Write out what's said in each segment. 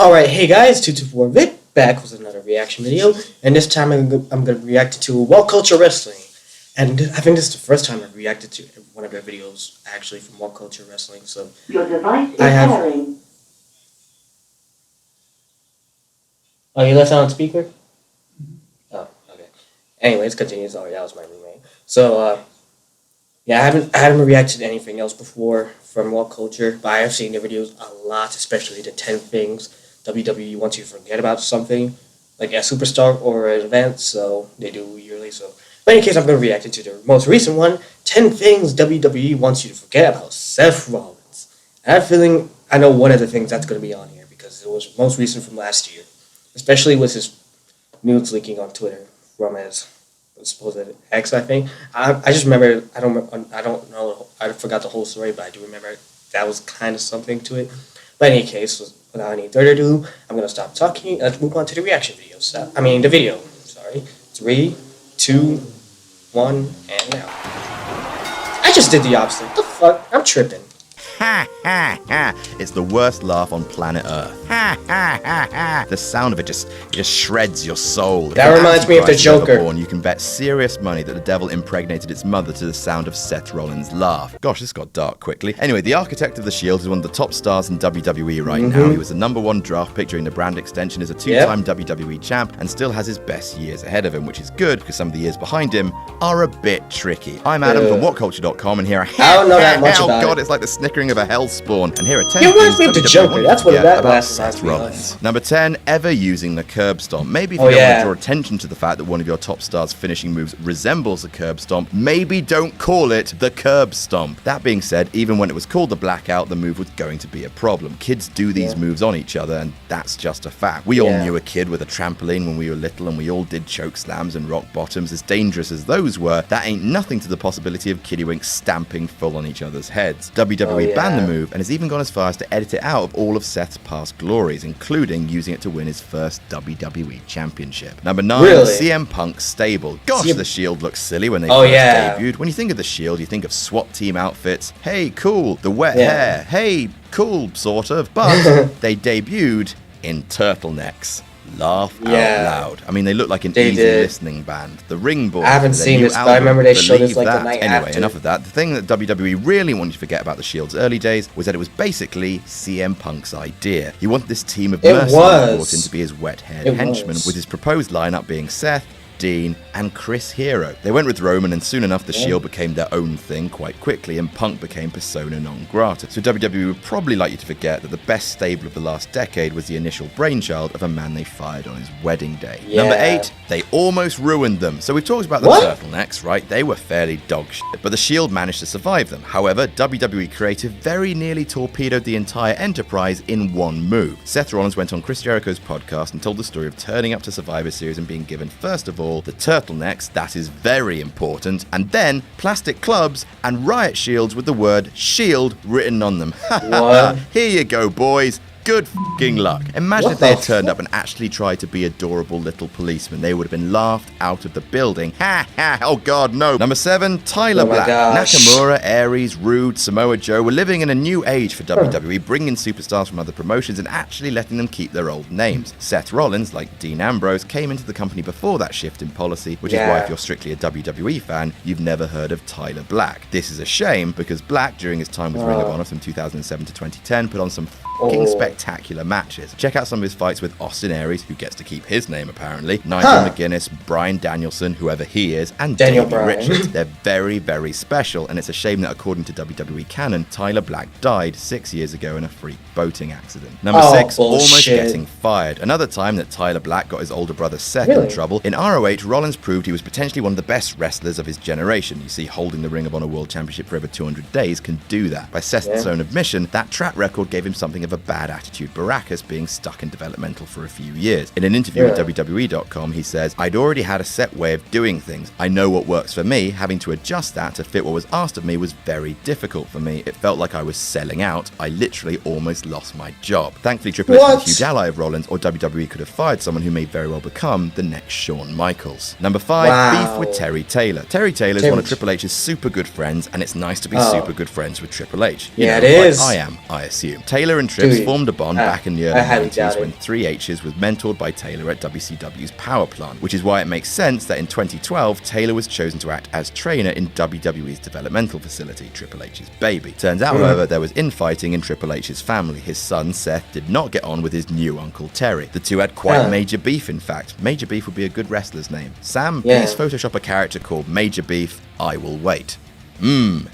Alright, hey guys, 224Vic, back with another reaction video, and this time I'm going to react to What Culture Wrestling. And I think this is the first time I've reacted to one of their videos, actually, from What Culture Wrestling, so... Your device is pairing. Oh, you left that on speaker? Oh, okay. Anyway, let's continue. Sorry, that was my roommate. So, yeah, I haven't reacted to anything else before from What Culture, but I have seen their videos a lot, especially the 10 things WWE wants you to forget about something, like a superstar or an event, so they do yearly, so... But in any case, I'm going to react to their most recent one, 10 things WWE wants you to forget about Seth Rollins. I have a feeling I know one of the things that's going to be on here, because it was most recent from last year, especially with his nudes leaking on Twitter from his supposed ex, I think. I just remember, I don't know, I forgot the whole story, but I do remember that was kind of something to it. But in any case, without any further ado, I'm going to stop talking. Let's move on to the reaction video. The video. Sorry. 3, 2, 1, and now. I just did the opposite. What the fuck? I'm tripping. Ha ha ha! It's the worst laugh on planet Earth. Ha ha ha ha! The sound of it just shreds your soul. That reminds me of the Joker. Born, you can bet serious money that the devil impregnated its mother to the sound of Seth Rollins' laugh. Gosh, this got dark quickly. Anyway, the architect of the Shield is one of the top stars in WWE right now. He was the #1 draft pick during the brand extension, is a 2-time WWE champ, and still has his best years ahead of him, which is good because some of the years behind him are a bit tricky. I'm Adam from WhatCulture.com, and here are I don't know that much about God, it's like the snickering of a hellspawn. And here are 10 things reminds me of the Joker. That's what that last Seth Rollins. Number 10, ever using the curb stomp. Maybe if you don't want to draw attention to the fact that one of your top stars' finishing moves resembles a curb stomp, maybe don't call it the curb stomp. That being said, even when it was called the blackout, the move was going to be a problem. Kids do these moves on each other, and that's just a fact. We all knew a kid with a trampoline when we were little, and we all did choke slams and rock bottoms. As dangerous as those were, that ain't nothing to the possibility of Kiddywink stamping full on each other's heads. WWE banned the move and has even gone as far as to edit it out of all of Seth's past glories, including using it to win his first WWE Championship. Number 9, CM Punk's stable. Gosh, the Shield looks silly when they first debuted. When you think of the Shield, you think of SWAT team outfits. Hey, cool. The wet hair. Hey, cool, sort of. But they debuted in turtlenecks. Laugh out loud. I mean, they look like an easy listening band. The ring board. I haven't seen this, but I remember they showed us like the night anyway, after. Enough of that. The thing that WWE really wanted to forget about the Shield's early days was that it was basically CM Punk's idea. He wanted this team of mercenaries brought in to be his wet-haired henchmen, with his proposed lineup being Seth, Dean, and Chris Hero. They went with Roman, and soon enough the Shield became their own thing quite quickly, and Punk became persona non grata. So WWE would probably like you to forget that the best stable of the last decade was the initial brainchild of a man they fired on his wedding day. Number 8, they almost ruined them. So we've talked about the turtlenecks, right? They were fairly dog shit, but the Shield managed to survive them. However, WWE creative very nearly torpedoed the entire enterprise in one move. Seth Rollins went on Chris Jericho's podcast and told the story of turning up to Survivor Series and being given, first of all, the turtlenecks, that is very important, and then plastic clubs and riot shields with the word Shield written on them. Here you go, boys. Good f***ing luck. Imagine if they had turned up and actually tried to be adorable little policemen. They would have been laughed out of the building. Ha ha, oh god, no. Number 7, Tyler Black. Nakamura, Aries, Rude, Samoa Joe were living in a new age for WWE, bringing superstars from other promotions and actually letting them keep their old names. Seth Rollins, like Dean Ambrose, came into the company before that shift in policy, which is why if you're strictly a WWE fan, you've never heard of Tyler Black. This is a shame, because Black, during his time with Ring of Honor from 2007 to 2010, put on some f***ing spectacular matches. Check out some of his fights with Austin Aries, who gets to keep his name apparently, Nigel McGuinness, Bryan Danielson, whoever he is, and Davey Richards. They're very, very special, and it's a shame that according to WWE canon, Tyler Black died 6 years ago in a freak boating accident. Number 6, almost getting fired. Another time that Tyler Black got his older brother Seth in trouble. In ROH, Rollins proved he was potentially one of the best wrestlers of his generation. You see, holding the Ring of Honor World Championship for over 200 days can do that. By Seth's own admission, that track record gave him something of a bad attitude, Baracus being stuck in developmental for a few years. In an interview with WWE.com, he says, "I'd already had a set way of doing things. I know what works for me. Having to adjust that to fit what was asked of me was very difficult for me. It felt like I was selling out. I literally almost lost my job." Thankfully, Triple H was a huge ally of Rollins, or WWE could have fired someone who may very well become the next Shawn Michaels. Number 5, beef with Terry Taylor. Terry Taylor is one of Triple H's super good friends, and it's nice to be super good friends with Triple H. You know, it is. Like I am, I assume. Taylor and Trips formed a bond back in the early highly 90s doubt when it. 3H's was mentored by Taylor at WCW's Power Plant, which is why it makes sense that in 2012, Taylor was chosen to act as trainer in WWE's developmental facility, Triple H's baby. Turns out, however, there was infighting in Triple H's family. His son, Seth, did not get on with his new uncle, Terry. The two had quite major beef, in fact. Major Beef would be a good wrestler's name. Sam, please Photoshop a character called Major Beef. I will wait.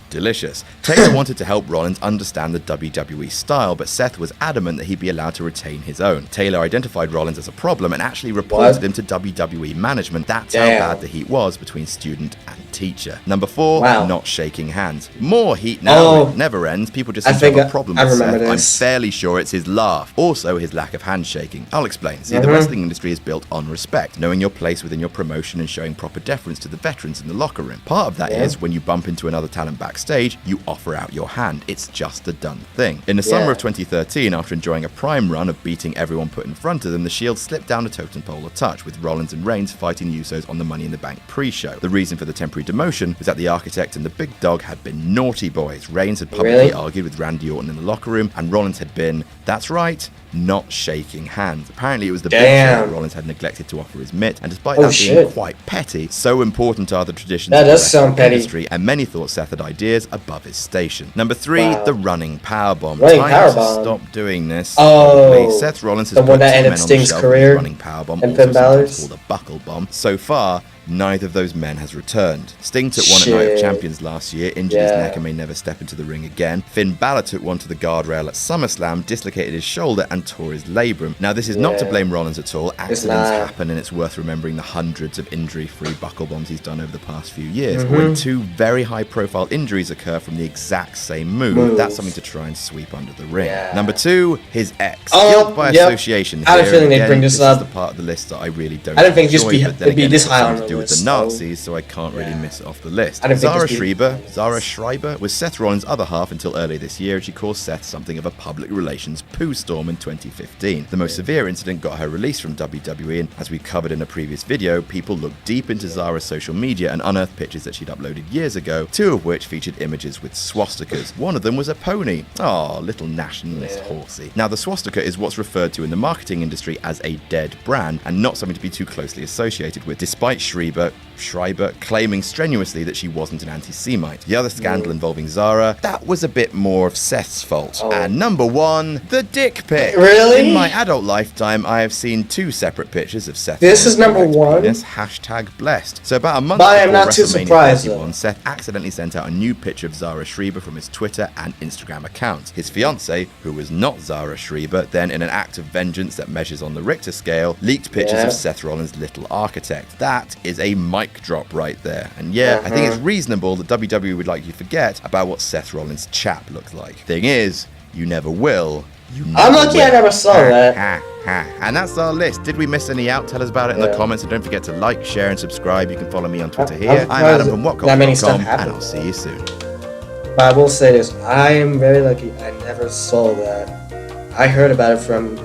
Delicious. Taylor wanted to help Rollins understand the WWE style, but Seth was adamant that he'd be allowed to retain his own. Taylor identified Rollins as a problem and actually reported him to WWE management. That's how bad the heat was between student and teacher. Number 4, not shaking hands. More heat now. It never ends. People just seem to have a problem with Seth. I'm fairly sure it's his laugh. Also, his lack of handshaking. I'll explain. See, the wrestling industry is built on respect, knowing your place within your promotion and showing proper deference to the veterans in the locker room. Part of that is when you bump into another talent backstage, you offer out your hand. It's just a done thing. In the summer of 2013, after enjoying a prime run of beating everyone put in front of them, the Shield slipped down a totem pole of touch, with Rollins and Reigns fighting the Usos on the Money in the Bank pre-show. The reason for the temporary demotion was that the Architect and the Big Dog had been naughty boys. Reigns had publicly argued with Randy Orton in the locker room, and Rollins had been, that's right, not shaking hands. Apparently it was the Big Show that Rollins had neglected to offer his mitt, and despite that being quite petty, so important are the traditions of the wrestling industry, and many thought Seth had ideas above his station. Number 3, the running powerbomb. Time to stop doing this. Seth Rollins has put 2 men on the shelf with his running powerbomb, also sometimes called a buckle bomb. So far, neither of those men has returned. Sting took one at Night of Champions last year, injured his neck and may never step into the ring again. Finn Balor took one to the guardrail at SummerSlam, dislocated his shoulder and tore his labrum. Now, this is not to blame Rollins at all. Accidents happen, and it's worth remembering the hundreds of injury-free buckle bombs he's done over the past few years. But when 2 very high-profile injuries occur from the exact same move, that's something to try and sweep under the ring. Number 2, his ex. Guilt by association. I had a feeling they'd bring this up. This is the part of the list that I really don't I didn't think it'd be this high on the do with the list, Nazis, so I can't really miss it off the list. Zara Schreiber was Seth Rollins' other half until earlier this year, and she caused Seth something of a public relations poo storm in 2015. The most severe incident got her released from WWE, and as we covered in a previous video, people looked deep into Zara's social media and unearthed pictures that she'd uploaded years ago, 2 of which featured images with swastikas. One of them was a pony. Oh, little nationalist horsey. Now, the swastika is what's referred to in the marketing industry as a dead brand, and not something to be too closely associated with, despite Schreiber claiming strenuously that she wasn't an anti-Semite. The other scandal involving Zara, that was a bit more of Seth's fault. And number 1, the dick pic. Really? In my adult lifetime, I have seen 2 separate pictures of Seth. This is number 1. Penis, #blessed. So about a month But before I'm not too WrestleMania surprised, 31, Seth accidentally sent out a new picture of Zara Schreiber from his Twitter and Instagram accounts. His fiancée, who was not Zara Schreiber, then in an act of vengeance that measures on the Richter scale, leaked pictures of Seth Rollins' little architect. That is a mic drop right there. And I think it's reasonable that WWE would like you to forget about what Seth Rollins' chap looked like. Thing is, you never will. I'm lucky I never saw that. And that's our list. Did we miss any out? Tell us about it in the comments, and don't forget to like, share, and subscribe. You can follow me on Twitter here. I'm Adam from WhatCulture.com, and I'll see you soon. But I will say this, I am very lucky I never saw that. I heard about it from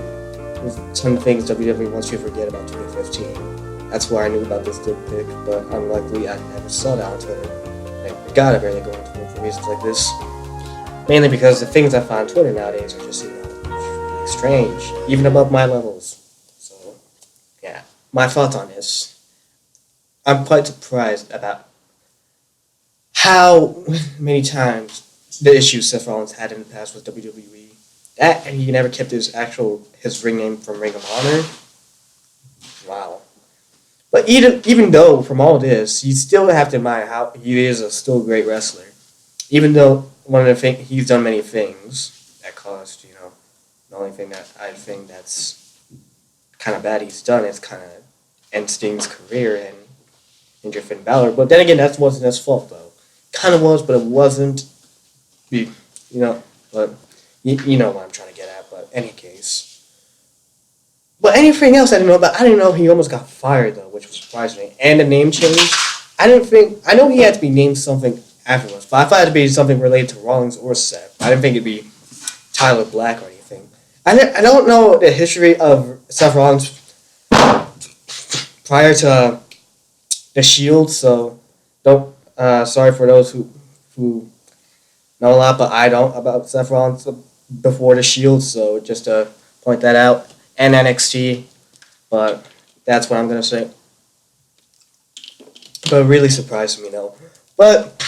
some things WWE wants you to forget about 2015. That's where I knew about this dick pic, but unluckily I never saw that on Twitter. Like, God, I barely go on Twitter for reasons like this. Mainly because the things I find on Twitter nowadays are just, really strange, even above my levels. So, my thoughts on this. I'm quite surprised about how many times the issues Seth Rollins had in the past with WWE. That, and he never kept his ring name from Ring of Honor. Wow. But even though, from all this, you still have to admire how he is still a great wrestler. Even though he's done many things that caused, the only thing that I think that's kind of bad he's done is kind of end Sting's career and injure Finn Balor. But then again, that wasn't his fault, though. Kind of was, but it wasn't. But you know what I'm trying to get at. But any case. But anything else I didn't know about, I didn't know he almost got fired, though, which was surprising me. And the name change, I know he had to be named something afterwards, but I thought it had to be something related to Rollins or Seth. I didn't think it'd be Tyler Black or anything. I don't know the history of Seth Rollins prior to the Shield, so sorry for those who know a lot, but I don't, about Seth Rollins. before the Shield, so just to point that out, and NXT, but that's what I'm going to say. But it really surprised me, though. But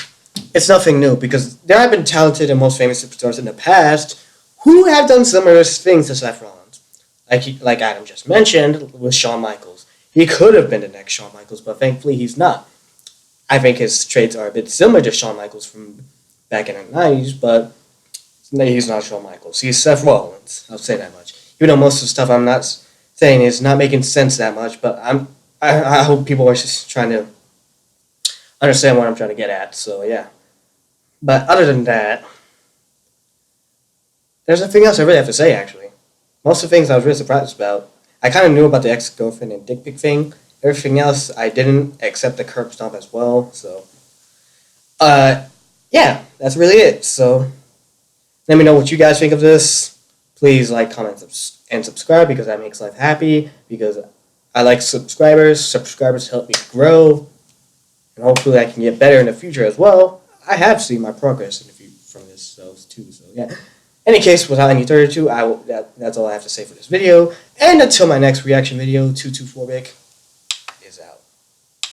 it's nothing new, because there have been talented and most famous superstars in the past who have done similar things to Seth Rollins. Like Adam just mentioned, with Shawn Michaels. He could have been the next Shawn Michaels, but thankfully he's not. I think his traits are a bit similar to Shawn Michaels from back in the 90s, but he's not Shawn Michaels. He's Seth Rollins. I'll say that much. Even though most of the stuff I'm not saying is not making sense that much, but I hope people are just trying to understand what I'm trying to get at. So yeah. But other than that, there's nothing else I really have to say, actually. Most of the things I was really surprised about. I kind of knew about the ex-girlfriend and dick pic thing. Everything else I didn't, except the curb stomp as well. So, yeah, that's really it. So, let me know what you guys think of this. Please like, comment, and subscribe, because that makes life happy. Because I like subscribers. Subscribers help me grow. And hopefully I can get better in the future as well. I have seen my progress in the future from this, so yeah. Any case, without any further ado, that's all I have to say for this video. And until my next reaction video, 224 Big.